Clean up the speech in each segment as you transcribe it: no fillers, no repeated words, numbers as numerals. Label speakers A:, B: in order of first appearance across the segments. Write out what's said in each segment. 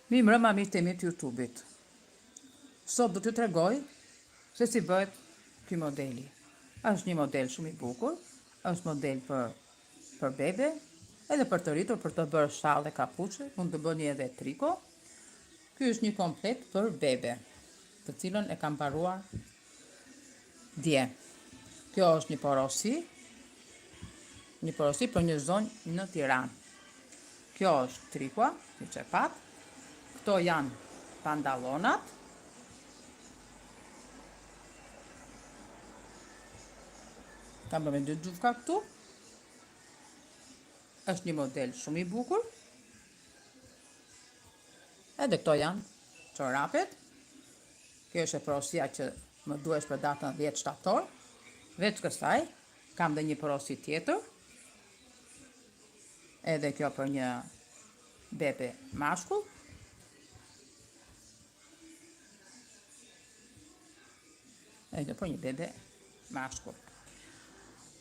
A: Mi mbrëma miq të mi të YouTube-it. Sot do t'ju tregoj se si bëhet ky modeli. Është një model shumë i bukur, është model për bebe, edhe për të rritur, për të bërë shallë e kapuçe, mund të bëni edhe triko. Ky është një komplet për bebe, të cilën e kam mbaruar dje. Kjo është një porosi për një zonë në Tiranë. Kjo është trikua, një çepat. Këto janë pantallonat. Kam bërë me 2 gjufka këtu. Është një model shumë i bukur. Edhe këto janë çorapet. Kjo është e porosia që më duhesh për datën 10 shtator. Veç kësaj, kam dhe një porosi tjetër. Edhe kjo për një bebe mashkull. Edhe për një bebe mashkull.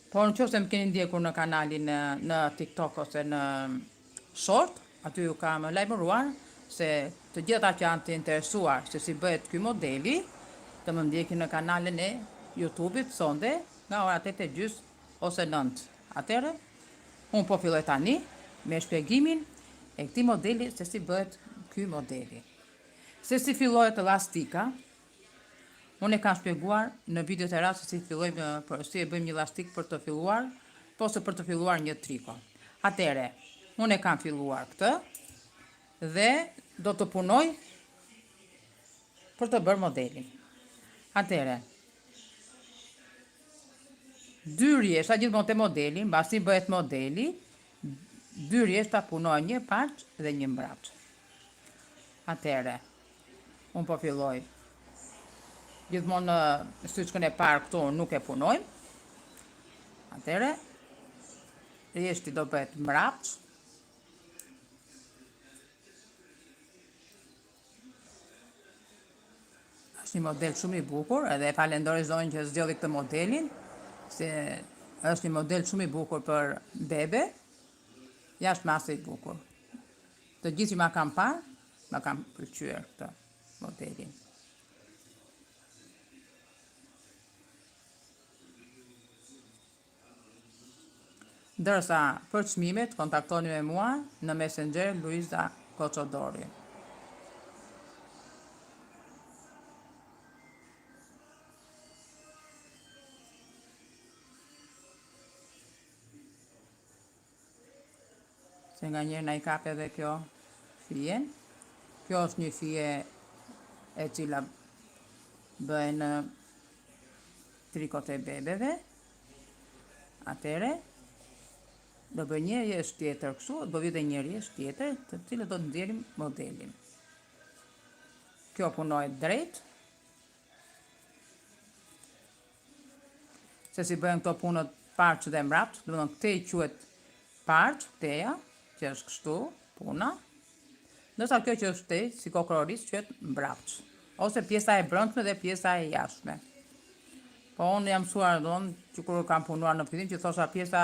A: Por nëse më keni ndjekur në kanalin në TikTok ose në short, aty ju kam lajmëruar se të gjithë ata që janë të interesuar se si bëhet ky modeli, të më ndjekin në kanalin e YouTube-it sonde nga ora 8:30 ose 9. Atëherë, unë po filloj tani me shpjegimin e këtij modeli se si bëhet ky modeli. Se si fillohet elastika. Unë e kam shpjeguar në videot e radhës se si fillojmë si e bëjmë një elastik për të filluar, ose për të filluar një triko. Atëherë, unë e kam filluar këtë dhe do të punoj për të bërë modelin. Atëherë, 2 rrjeshta gjithmonë te modeli, mbasi bëhet modeli, 2 rrjeshta punojnë, një parç dhe një mbrapsht. Atëherë, unë po filloj. Gjithmonë në syçkën e parë këtu nuk e punojmë. Atëherë, rrjeshti do bëhet mbrapsht. Është një model shumë i bukur, edhe falenderoj zonjën që zgjedhi këtë modelin, se është një model shumë i bukur për bebe, jashtë mase i bukur. Të gjithë që ma kam parë, ma kam pëlqyer këtë modelin. Ndërsa për çmimet kontaktoni me mua në Messenger Luiza Koçodori. Se nga njerë na i kap edhe kjo fije. Kjo është një fije e cila bëhen trikot e bebeve. Atëre, do bëj një rrjesht tjetër kështu, do vi dhe një rrjesht tjetër, të cilët do të nxjerrim modelin. Kjo punohet drejt. Se si bëhen këto punët parç dhe mbrapsht, do të thonë këtej quhet parç, teja, që është kështu, puna. Ndërsa kjo që është tej, si kokroris, quhet mbrapsht. Ose pjesa e brendshme dhe pjesa e jashtme. Po unë jam mësuar që kur kam punuar në fillim që thosha pjesa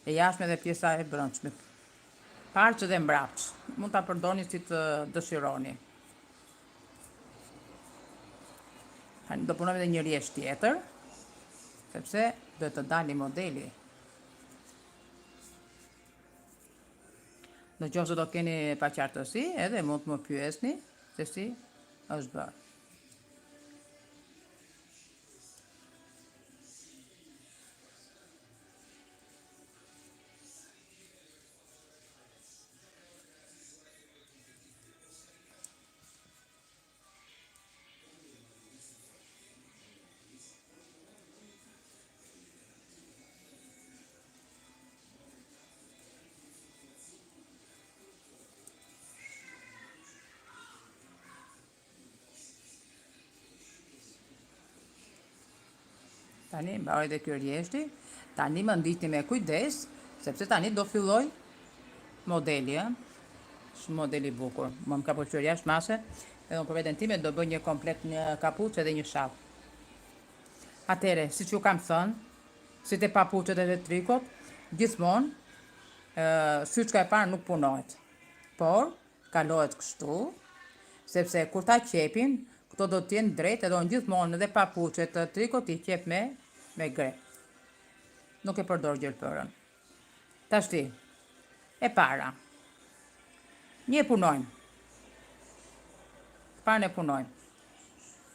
A: e jashtme dhe pjesa e brendshme. Parç dhe mbrapsht. Mund ta përdorni si të dëshironi. Tani do punojmë edhe një rrjesht tjetër, sepse do të dalë modeli. Në qoftë se do keni paqartësi, edhe mund të më pyesni se si është bërë. Tani mbaroj dhe kjo rrjeshti. Tani më ndiqni me kujdes, sepse tani do filloj modeli. Shumë modeli i bukur. Më ka pëlqyer jashtë mase, edhe unë për veten time do bëj një komplet një kapuçë dhe një shall. Atëre, siç ju kam thënë, si te papuçet edhe trikot, gjithmonë syçka e parë nuk punohet. Por kalohet kështu, sepse kur ta qepin, këto do t'jenë drejt edhe unë gjithmonë edhe papuqet të trikot i qep me grep. Nuk e përdor gjelpërën. Tashti, e para. Një punojmë. Parën e punojmë.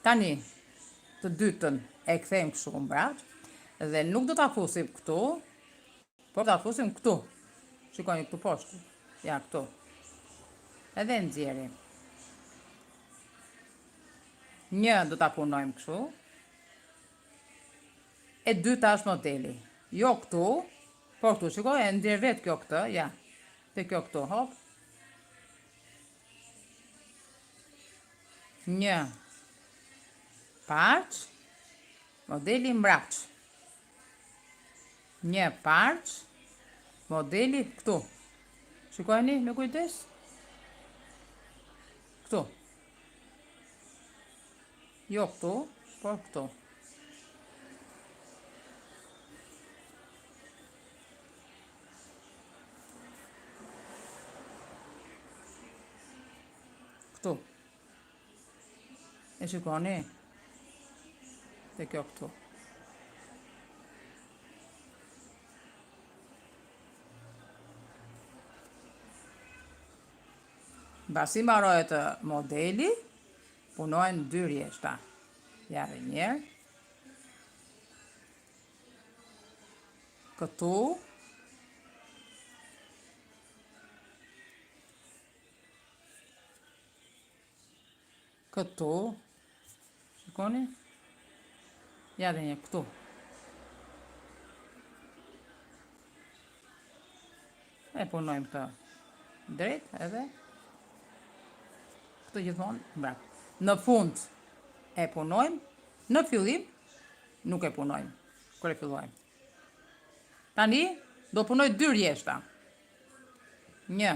A: Tani, të dytën e kthejmë kështu mbrapsht dhe nuk do ta fusim këtu, por ta fusim këtu. Shikoni këtu poshtë. Ja, këtu. Edhe nxjerrim. Një do ta punojmë kështu. E dyta është modeli. Jo këtu, por këtu. Shikoj, e ndjer vetë kjo këtë, ja. Te kjo këtu, hop. Një parç, modeli mbrapsht. Një parç, modeli këtu. Shikojeni me kujdes? Këtu. Jo këtu, por këtu. Këtu. E shikoni? Te kjo këtu. Basi mbarohet modeli, punojnë dy rjeshta. Ja dhe njerë. Këtu. Këtu. Shikoni? Ja dhe një këtu. E punojmë këtë drejt edhe këtë gjithmonë mbrapa. Në fund e punojmë, në fillim nuk e punojmë, kur e fillojmë. Tani do punoj dy rjeshta. Një,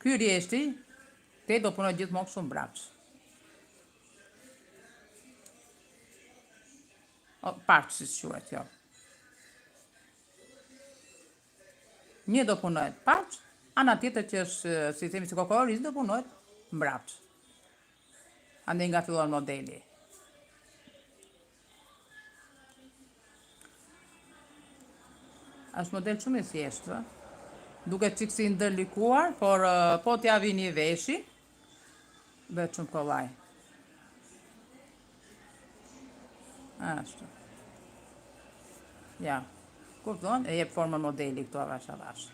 A: ky rjeshti, te do punoj gjithmonë kështu mbrapsht. Parç si quhet, jo. Një do punohet parç, ana tjetër që është si themi si kokoriz do punohet mbrapsht. Andaj nga fillon modeli. Është model shumë i thjeshtë, duket çik si ndërlikuar, por po t'ja vini veshi, bëhet shumë kollaj. Ashtu. Ja, kupton? E jep formën modeli këtu avash avash.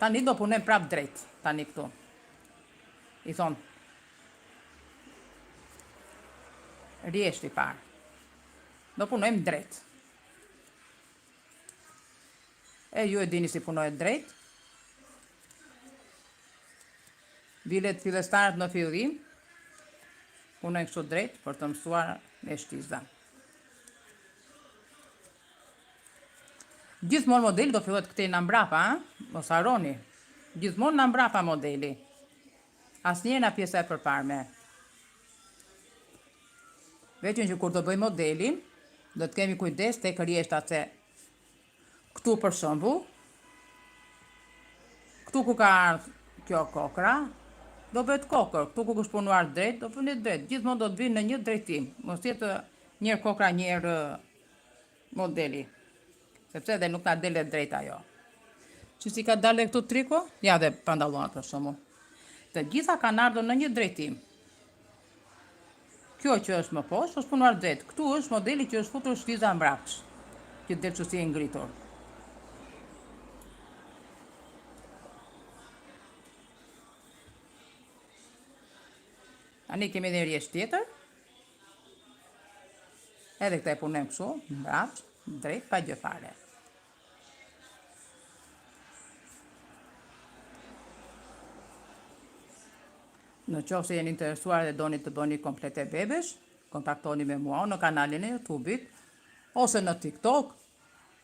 A: Tani do punojmë prap drejt, tani këtu. I thon rjeshti parë. Do punojmë drejt. E ju e dini si punohet drejt. Bilet fillestarët në fillim punojnë kështu drejt për të mësuar me shtiza. Gjithmonë modeli do fillohet këtej në mbrapa, mos harroni. Gjithmonë në mbrapa modeli. Asnjëherë nga pjesa e përparme. Vetëm që kur do bëj modelin, do të kemi kujdes tek rjeshtat se këtu për shembull, këtu ku ka ardhur kjo kokra, do bëhet kokër. Këtu ku është punuar drejt, do punet drejt. Gjithmonë do të vinë në një drejtim. Mos jetë njërë kokra, njërë modeli. Sepse edhe nuk na delet drejt ajo. Që si ka dalë këtu triko? Ja dhe pantallonat për shembull. Të gjitha kanë ardhur në një drejtim. Kjo që është më poshtë është punuar drejt. Këtu është modeli që është futur shtiza mbrapsht. Që del që si e ngritur. Tani kemi edhe rjesht tjetër. Edhe këta e punojmë kështu, mbrapsht, drejt, pa gjë fare. Në qoftë se jeni interesuar dhe doni të bëni komplete bebesh, kontaktoni me mua në kanalin e YouTube-it, ose në TikTok,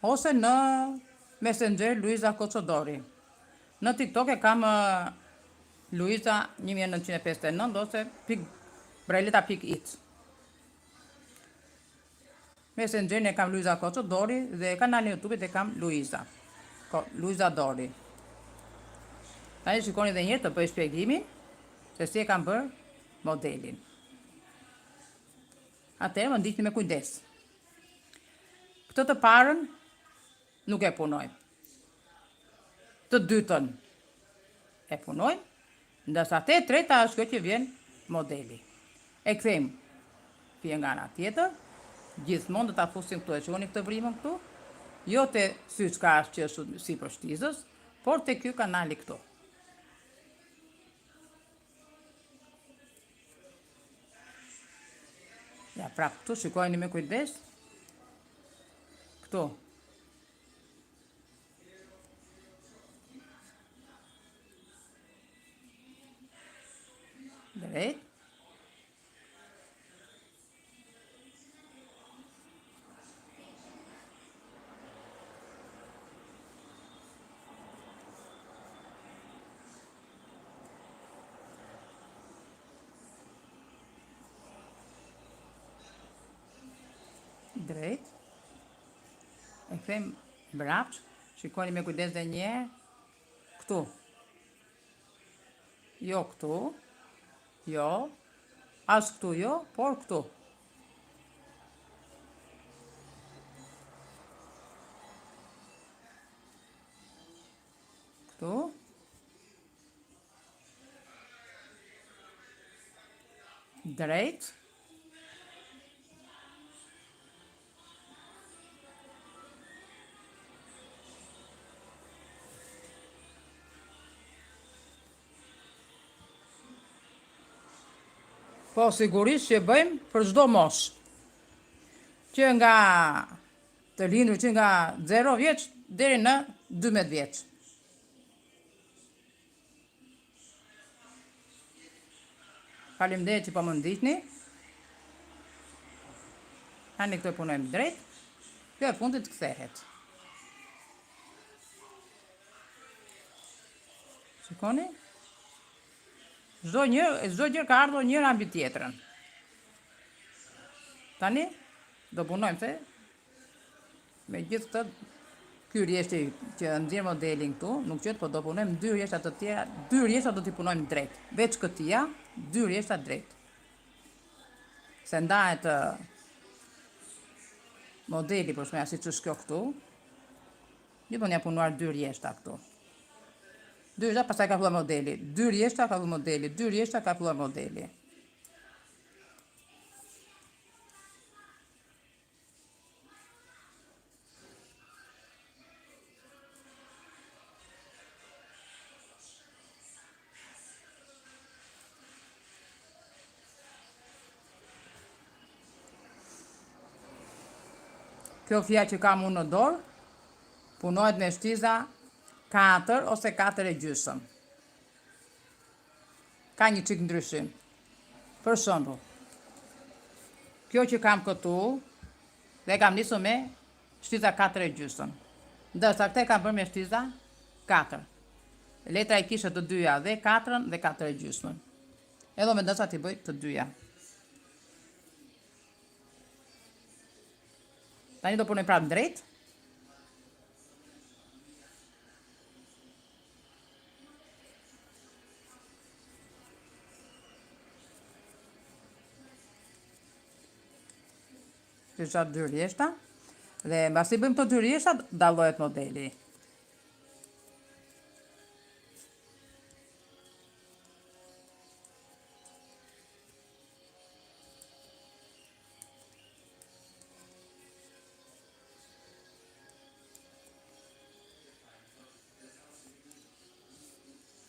A: ose në Messenger Luiza Kocodori. Në TikTok e kam Luiza 1959 ose braileta.it. Messenger e kam Luiza Kocodori dhe kanalin e YouTube-it e kam Luiza Dori. Tani shikoni edhe një herë të bëj shpjegimin se si e kam bërë modelin. Atëherë më ndiqni me kujdes. Këtë të parën nuk e punojmë. Të dytën e punojmë, ndërsa te treta është kjo që vjen modeli. E kthejmë pje nga ana tjetër, gjithmonë do ta fusim këtu, e shikoni këtë vrimën këtu, jo te syçka që është sipër shtizës, por te ky kanali këtu. Ja, prap këtu shikojeni me kujdes. Këtu. Drejt. Drejt. E kthejmë mbrapsht. Shikoni me kujdes dhe një herë. Këtu. Jo këtu. Jo. As këtu jo, por këtu. Këtu. Drejt. Po sigurisht që bëjmë për çdo moshë. Që nga të lindur që nga 0 vjeç deri në 12 vjeç. Faleminderit që po më ndiqni. Tani këtu e punojmë drejt. Kjo e fundit kthehet. Shikoni? Çdo gjë ka ardhur njëra mbi tjetrën. Tani do punojmë se me gjithë këtë, ky rjeshti që nxjerr modelin këtu, nuk qet, po do punojmë 2 rjeshta të tjera, 2 rjeshta do t'i punojmë drejt. Veç këtia, 2 rjeshta drejt. Se ndahet modeli për shkak siç është kjo këtu. Gjithmonë ja punuar 2 rjeshta këtu. 2 rjeshta, pastaj ka filluar modeli. 2 rjeshta ka filluar modeli. 2 rjeshta ka filluar modeli. Kjo fjalë që kam unë në dorë, punohet me shtiza 4 ose 4,5. Ka një çik ndryshim. Për shembull, kjo që kam këtu, dhe kam nisur me shtiza 4,5. Ndërsa këtë kam bërë me shtiza 4. Letra i kishe të dyja dhe 4 dhe 4,5. Edhe me ndërsa t'i bëj të dyja. Tani do punoj prapë drejt. Kisha 2 rjeshta. Dhe mbasi bëjmë të 2 rjeshta, dallohet modeli.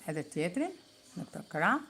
A: Edhe tjetrin, në këtë krah.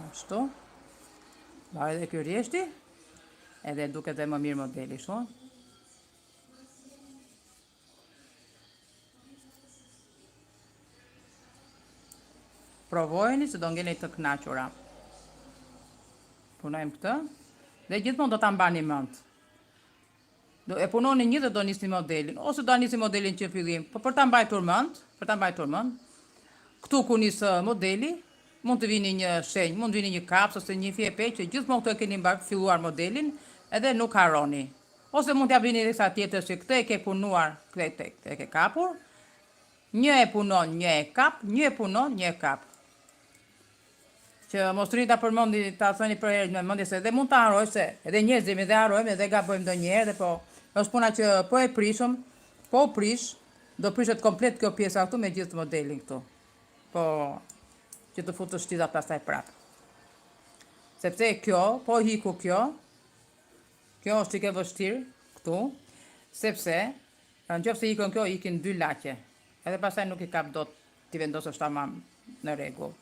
A: Ashtu. Varet edhe ky rjeshti, edhe duket edhe më mirë modeli, shumë. Provojeni se do ngeni të kënaqura. Punojmë këtë dhe gjithmonë do ta mbani mend. E punoni një dhe do nisni modelin, ose do nisni modelin që fillim, po për ta mbajtur mend, këtu ku nis modeli, mund të vini një shenjë, mund të vini një kaps ose një fjepe që gjithmonë këtu e keni filluar modelin edhe nuk harroni. Ose mund t'ja vini disa tjetër që këtë e ke punuar, këtë e ke kapur, një e punon, një e kap, një e punon, një e kap. Që mos rini ta përmendi, ta thoni për herë me mendje se edhe mund ta harroj se edhe njerëzit edhe harrojmë edhe gabojmë ndonjëherë dhe po është puna që po e prishëm, po u prish, do prishet komplet kjo pjesa këtu me gjithë modelin këtu. Po që të futë shtiza pastaj prap. Sepse kjo, po hiku kjo është çike vështirë këtu, sepse nëse ikën kjo, ikin 2 laqe. Edhe pastaj nuk i kap dot ti vendosësh tamam në rregull.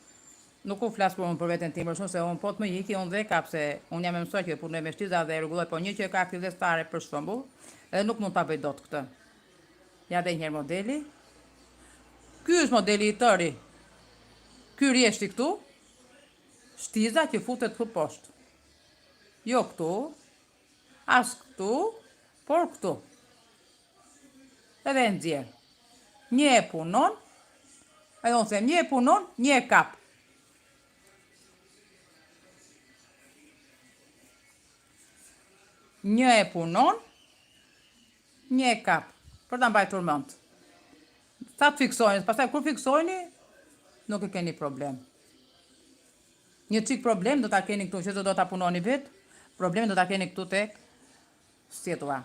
A: Nuk u flas për veten time, shumë se unë po të më iki, unë dhe kap se unë jam e mësuar që punoj me shtiza dhe rregulloj, po një që ka fillestare për shembull, edhe nuk mund ta bëj dot këtë. Ja dhe njëherë modeli. Ky është modeli i tëri. Ky rjeshti këtu, shtiza që futet këtu poshtë. Jo këtu, as këtu, por këtu. Edhe nxjerr. Një e punon, ajo unë them, një e punon, një e kap. Një e punon, një e kap, për ta mbajtur mend. Sa të fiksojni, pastaj kur fiksojni, nuk e keni problem. Një çik problem do ta keni këtu, që do ta punoni vet, problemin do ta keni këtu tek sjetua.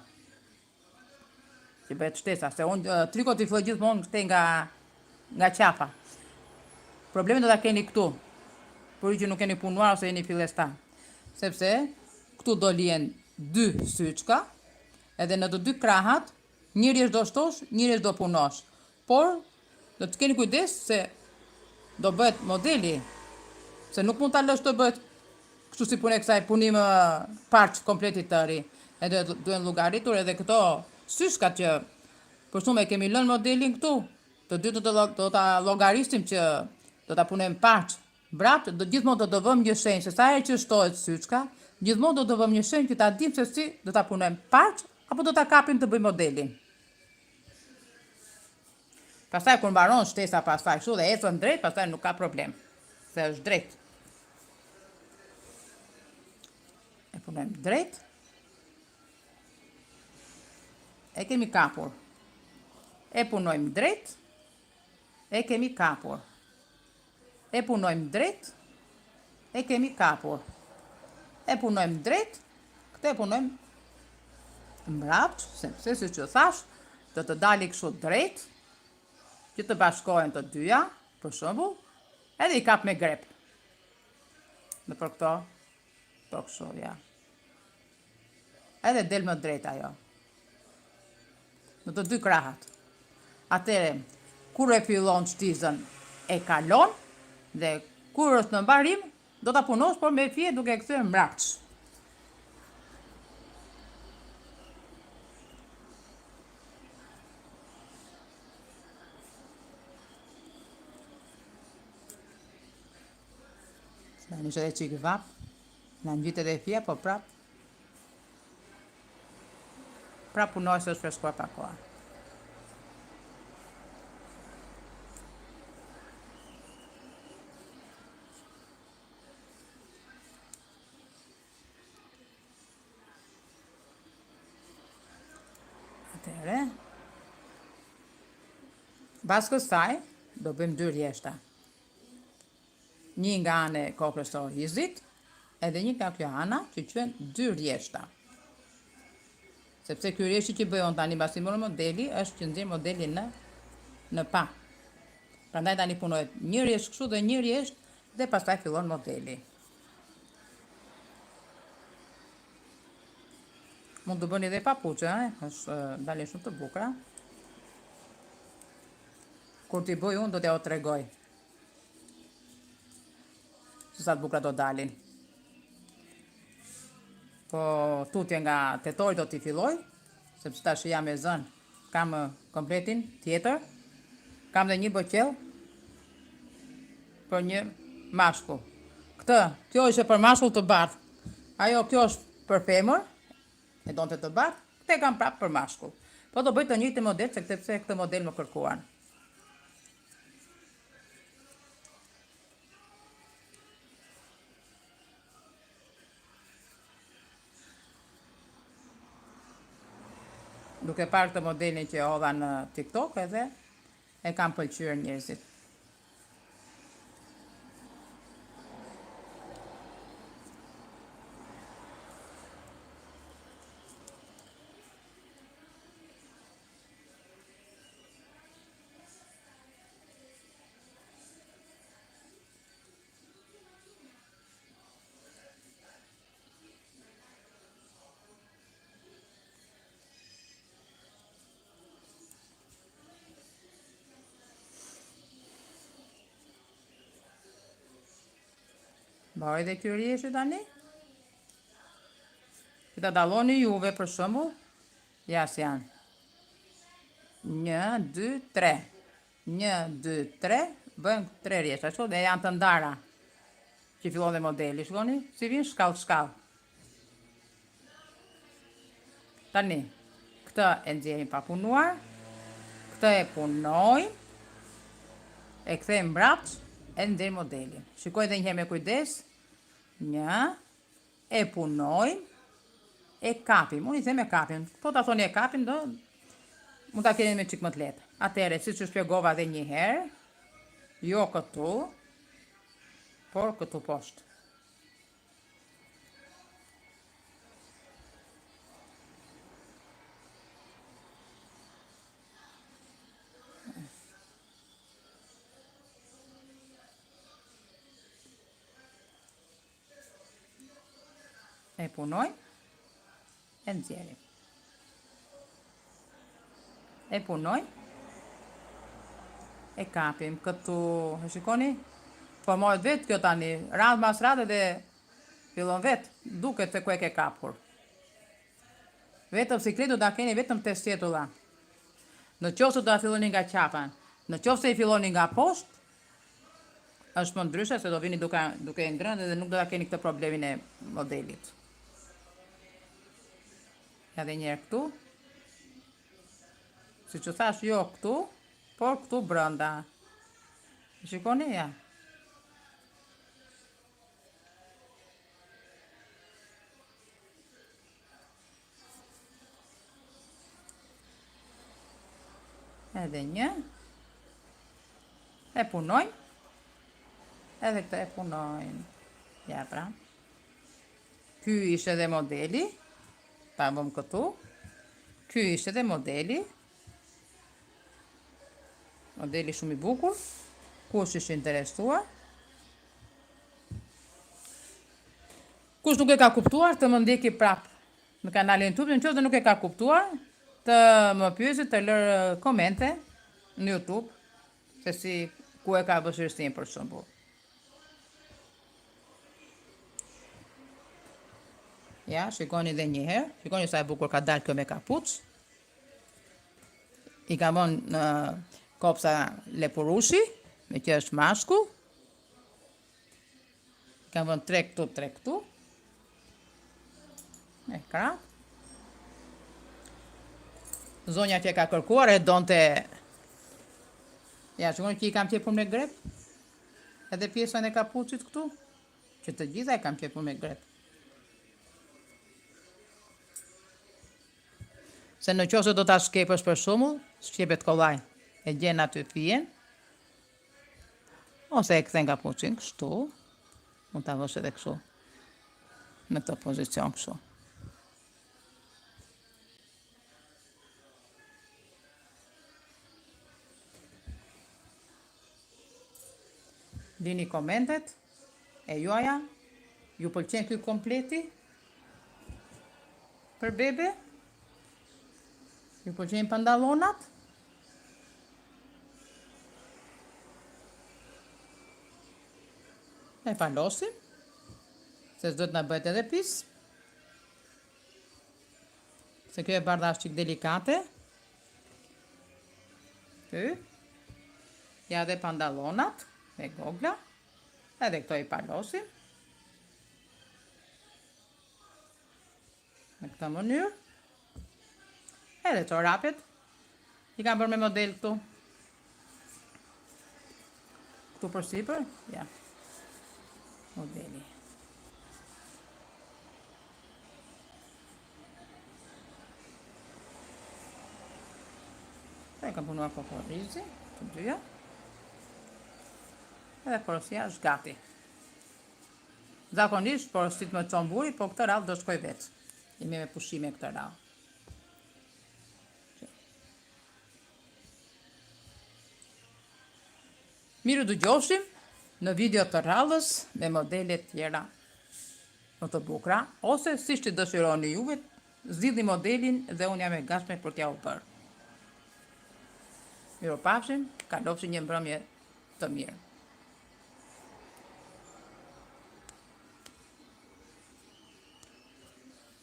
A: Që bëhet shtesa, se unë trikot i filloj gjithmonë këtej nga qapa. Problemin do ta keni këtu, por që nuk keni punuar ose jeni fillestar. Sepse këtu do lihen 2 syçka, edhe në të 2 krahat, njëri është do shtosh, njëri është do punosh. Por, do të keni kujdes se do bëhet modeli, se nuk mund ta lësh të bëhet kështu si punë kësaj punim parç kompletit të ri. Edhe duhen llogaritur edhe këto syçkat që për shkak e kemi lënë modelin këtu, të dy do ta llogaristim që do ta punojmë parç. Brapt, gjithmonë do të vëmë një shenjë, se sa herë që shtohet syçka, gjithmonë do të vëmë një shenjë që ta dimë se si do ta punojmë parç apo do ta kapim të bëjmë modelin. Pastaj kur mbaron shtesa pastaj kështu dhe ecën drejt, pastaj nuk ka problem. Se është drejt. E punojmë drejt. E kemi kapur. E punojmë drejt. E kemi kapur. E punojmë drejt. E kemi kapur. E punojmë drejt. Këtë e punojmë mbrapsht, sepse siç që thash, do të dali kështu drejt, që të bashkohen të dyja, për shembull, edhe i kap me grep. Në për këto kështu, ja. Edhe del më drejt ajo. Në të 2 krahat. Atëre, kur e fillon shtizën, e kalon, dhe kur është në mbarim, do ta punosh, por me fije duke kthyer mbrapsht. Në një edhe qikë vap, në një vitë edhe fje, po prap punoj se është freskuar pa koha. Atere, pas kësaj, do bëjmë 2 rjeshta. Një nga anë e kokës së orizit, edhe një nga kjo ana që quhen 2 rjeshta. Sepse ky rjeshti që bëjon tani mbasi morë modeli, është që nxjerr modelin në pa. Prandaj tani punohet një rjesht kështu dhe një rjesht dhe pastaj fillon modeli. Mund të bëni edhe papuçe, është dalin shumë të bukura. Kur t'i bëj unë do t'ja o tregoj. Se sa të bukura do dalin. po tutje nga tetori do t'i filloj, sepse tash jam e zënë, kam kompletin tjetër, kam dhe një boqel për një mashkull. Kjo ishte për mashkull të bardhë, ajo kjo është për femër, e donte të bardhë, këtë kam prapë për mashkull. Po do bëj të njëjtin model, sepse këtë model më kërkuan. Duke parë këtë modelin që hodha në TikTok edhe e kam pëlqyer njerëzit. Bëj dhe ky rjeshtë tani. Këta dalloni juve për shembull, ja si janë. 1, 2, 3. 1, 2, 3, bëjmë 3 rjeshtë, ashtu dhe janë të ndara. Që fillon dhe modeli, shikoni, si vinë shkallë. Tani, këtë e nxjerrim pa punuar, këtë e punojmë, e kthejmë mbrapsht, e nxjerrim modelin. Shikoj dhe njëherë me kujdes. 1, e punojmë, e kapim. Unë i them e kapim. Po ta thoni e kapim, mund ta keni me çik më të lehtë. Atëherë, siç u shpjegova edhe një herë, jo këtu, por këtu poshtë. E punojmë, e nxjerrim. E punojmë, e kapim këtu, e shikoni? Po mohet vetë kjo tani, radhë mas radhë dhe fillon vetë, duket se ku e ke kapur. Vetëm sikletu da keni vetëm të sjetulla. Në qoftë se do ta filloni nga qapa, në qoftë se i filloni nga poshtë, është më ndryshe se do vini duke ngrënë dhe nuk do ta keni këtë problemin e modelit. Edhe njerë këtu, si që thash jo këtu, por këtu brënda. Shikoni, ja. Edhe një, e punojmë, edhe këtë e punojmë. Ja, pra. Ky ishte dhe modeli. Ta vëm këtu. Ky ishte dhe modeli. Modeli shumë i bukur. Kush ishte interesuar. Kush nuk e ka kuptuar të më ndjeki prap në kanalin YouTube, në qoftë se nuk e ka kuptuar, të më pyesë të lërë komente në YouTube, se si ku e ka vështirësinë për shembull. Ja, shikoni dhe një herë. Shikoni sa e bukur ka dalë kjo me kapuç. I ka vënë në kopsa lepurushi, me që është mashkull. I ka vënë 3 këtu, 3 këtu. E krah. Zonja që e ka kërkuar e donte. Ja, shikoni që i kam qepur me grep. Edhe pjesën e kapuçit këtu, që të gjitha e kam qepur me grep. Se në qoftë se do ta shkepësh për shembull, shqepet kollaj, e gjen aty fijen, ose e kthen kapuçin kështu, mund ta vësh edhe kështu, në këtë pozicion kështu. Dini komentet e juaja, ju pëlqen ky kompleti për bebe? Ju pëlqejnë pantallonat? E palosim, se s'do të na bëhet edhe pis. Se kjo e bardha është qik delikate. Ky. Ja dhe pandalonat me gogla. Edhe këto i palosim. Në këtë mënyrë. Edhe çorapet. I kam bërë me model këtu. Këtu për sipër, ja. Modeli. E kam punuar kokorizi, të dyja. Edhe porosia është gati. Zakonisht porosit më çon buri, po këtë radhë do shkoj vetë. Jemi me pushime këtë radhë. Miru dëgjofshim në video të radhës me modelet tjera më të bukura, ose si që dëshironi juve, zgjidhni modelin dhe unë jam e gatshme për t'ja u bërë. Mirupafshim, kalofshi një mbrëmje të mirë.